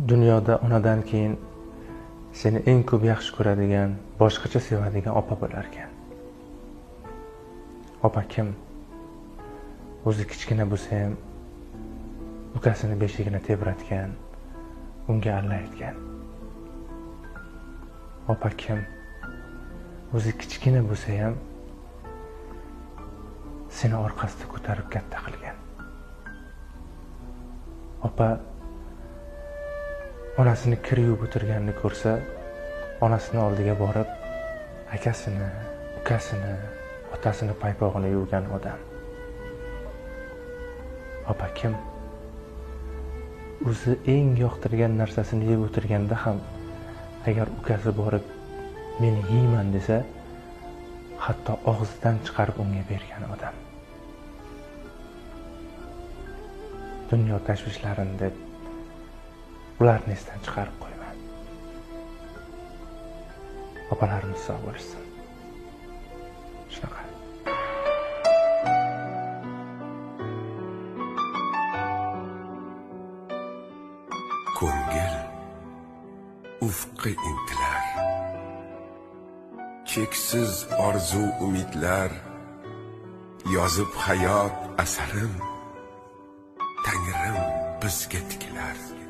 Dunyoda onadan keyin seni eng ko'p yaxshi ko'radigan, boshqacha sevadigan opa bo'lar ekan. Opa kim? O'zi kichkina bo'lsa ham ukasini beshigini tebratgan, unga alla aytgan. Opa kim? O'zi kichkina bo'lsa ham seni orqasida ko'tarib katta qilgan. Opa onasini kir yuvib o'tirganini ko'rsa, onasini oldiga borib, akasini, ukasini, otasini paypog'ini yuvgan odam. Opa kim? O'zi eng yoqtirgan narsasini yeb o'tirganda ham agar ukasi borib meni yeyman desa, hatto og'zidan chiqarib unga bergan odam. Dunyo tashvishlarini deb ularni esdan chiqarib qo'yma. Opalarimiz sog' bo'lsin. Shunaqa. Ko'ngil ufqqa intilar, cheksiz orzu umidlar, yozib hayot asarin, Tangrim bizga tikilar.